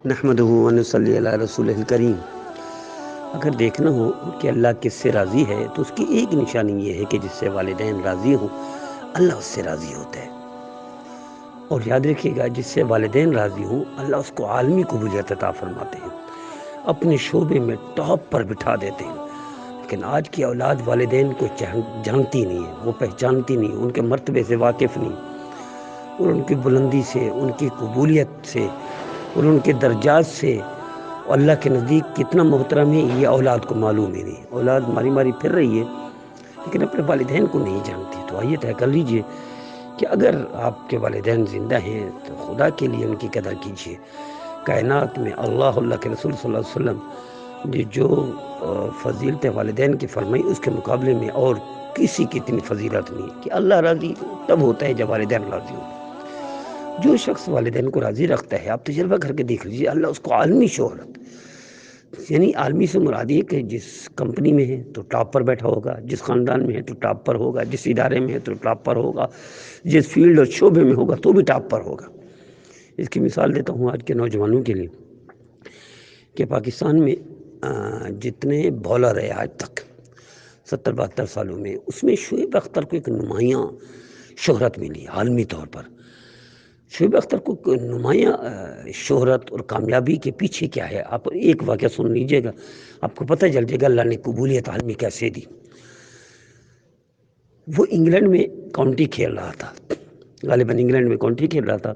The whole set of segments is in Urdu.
نحمدہ و نصلی علی رسولہ الکریم۔ اگر دیکھنا ہو کہ اللہ کس سے راضی ہے تو اس کی ایک نشانی یہ ہے کہ جس سے والدین راضی ہوں اللہ اس سے راضی ہوتا ہے، اور یاد رکھیے گا جس سے والدین راضی ہوں اللہ اس کو عالمی قبولیت عطا فرماتے ہیں، اپنے شعبے میں ٹاپ پر بٹھا دیتے ہیں۔ لیکن آج کی اولاد والدین کو جانتی نہیں ہے، وہ پہچانتی نہیں، ان کے مرتبے سے واقف نہیں، اور ان کی بلندی سے، ان کی قبولیت سے اور ان کے درجات سے اللہ کے نزدیک کتنا محترم ہے یہ اولاد کو معلوم ہی نہیں۔ اولاد ماری ماری پھر رہی ہے لیکن اپنے والدین کو نہیں جانتی۔ تو آئیے طے کر لیجئے کہ اگر آپ کے والدین زندہ ہیں تو خدا کے لیے ان کی قدر کیجئے۔ کائنات میں اللہ کے رسول صلی اللہ علیہ وسلم نے جو فضیلت والدین کی فرمائی اس کے مقابلے میں اور کسی کی اتنی فضیلت نہیں ہے کہ اللہ راضی تب ہوتا ہے جب والدین راضی ہوں۔ جو شخص والدین کو راضی رکھتا ہے، آپ تجربہ کر کے دیکھ لیجیے، اللہ اس کو عالمی شہرت، یعنی عالمی سے مراد یہ کہ جس کمپنی میں ہے تو ٹاپ پر بیٹھا ہوگا، جس خاندان میں ہے تو ٹاپ پر ہوگا، جس ادارے میں ہے تو ٹاپ پر ہوگا، جس فیلڈ اور شعبے میں ہوگا تو بھی ٹاپ پر ہوگا۔ اس کی مثال دیتا ہوں آج کے نوجوانوں کے لیے کہ پاکستان میں جتنے بولر ہیں آج تک 70-72 سالوں میں، اس میں شعیب اختر کو ایک نمایاں شہرت ملی عالمی طور پر۔ شعیب اختر کو نمایاں شہرت اور کامیابی کے پیچھے کیا ہے، آپ ایک واقعہ سن لیجئے گا، آپ کو پتہ چل جائے گا اللہ نے قبولیت عالمی کیسے دی۔ وہ انگلینڈ میں کاؤنٹی کھیل رہا تھا، غالباً انگلینڈ میں کاؤنٹی کھیل رہا تھا۔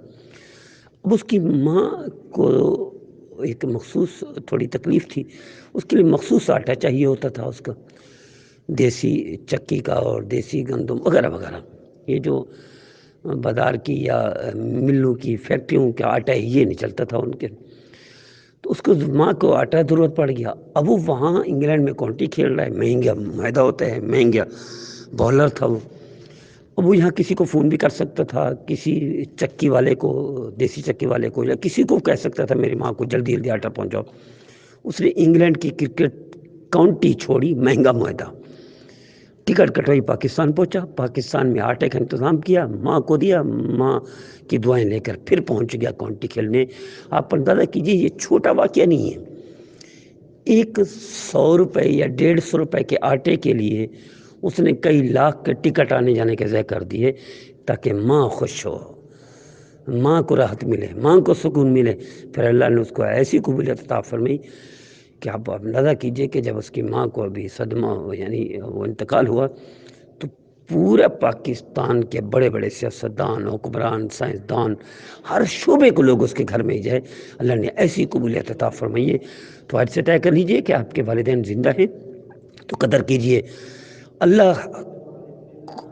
اب اس کی ماں کو ایک مخصوص تھوڑی تکلیف تھی، اس کے لیے مخصوص آٹا چاہیے ہوتا تھا، اس کا دیسی چکی کا اور دیسی گندم وغیرہ وغیرہ، یہ جو بازار کی یا ملوں کی فیکٹریوں کا آٹا ہے یہ نہیں چلتا تھا ان کے، تو اس کو ماں کو آٹا ضرورت پڑ گیا۔ اب وہ وہاں انگلینڈ میں کاؤنٹی کھیل رہا ہے، مہنگا معاہدہ ہوتا ہے، مہنگا بولر تھا وہ۔ اب وہ یہاں کسی کو فون بھی کر سکتا تھا، کسی چکی والے کو، دیسی چکی والے کو، یا کسی کو کہہ سکتا تھا میری ماں کو جلدی جلدی آٹا پہنچاؤ۔ اس نے انگلینڈ کی کرکٹ کاؤنٹی چھوڑی، مہنگا معاہدہ، ٹکٹ کٹوائی، پاکستان پہنچا، پاکستان میں آٹے کا انتظام کیا، ماں کو دیا، ماں کی دعائیں لے کر پھر پہنچ گیا کاؤنٹی کھیلنے۔ آپ اندازہ کیجئے یہ چھوٹا واقعہ نہیں ہے، 100 روپے یا 150 روپے کے آٹے کے لیے اس نے کئی لاکھ کے ٹکٹ آنے جانے کے ضائع کر دیے تاکہ ماں خوش ہو، ماں کو راحت ملے، ماں کو سکون ملے۔ پھر اللہ نے اس کو ایسی قبولیت عطا فرمائی کہ آپ اندازہ کیجئے کہ جب اس کی ماں کو ابھی صدمہ یعنی وہ انتقال ہوا تو پورا پاکستان کے بڑے بڑے سیاستدان، حکمران، سائنسدان، ہر شعبے کو لوگ اس کے گھر میں جائے، اللہ نے ایسی قبولیت عطا فرمائی ہے۔ تو آج سے طے کر لیجئے کہ آپ کے والدین زندہ ہیں تو قدر کیجئے۔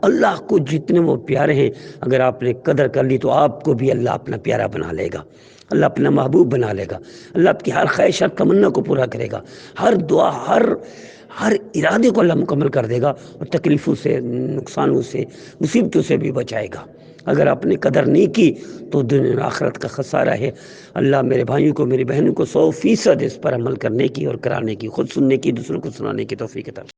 اللہ کو جتنے وہ پیارے ہیں، اگر آپ نے قدر کر لی تو آپ کو بھی اللہ اپنا پیارا بنا لے گا، اللہ اپنا محبوب بنا لے گا، اللہ آپ کی ہر خواہش، ہر تمنا کو پورا کرے گا، ہر دعا، ہر ارادے کو اللہ مکمل کر دے گا، اور تکلیفوں سے، نقصانوں سے، مصیبتوں سے بھی بچائے گا۔ اگر آپ نے قدر نہیں کی تو دنیا و آخرت کا خسارہ ہے۔ اللہ میرے بھائیوں کو، میری بہنوں کو 100% اس پر عمل کرنے کی اور کرانے کی، خود سننے کی، دوسروں کو سنانے کی توفیق عطا فرمائے۔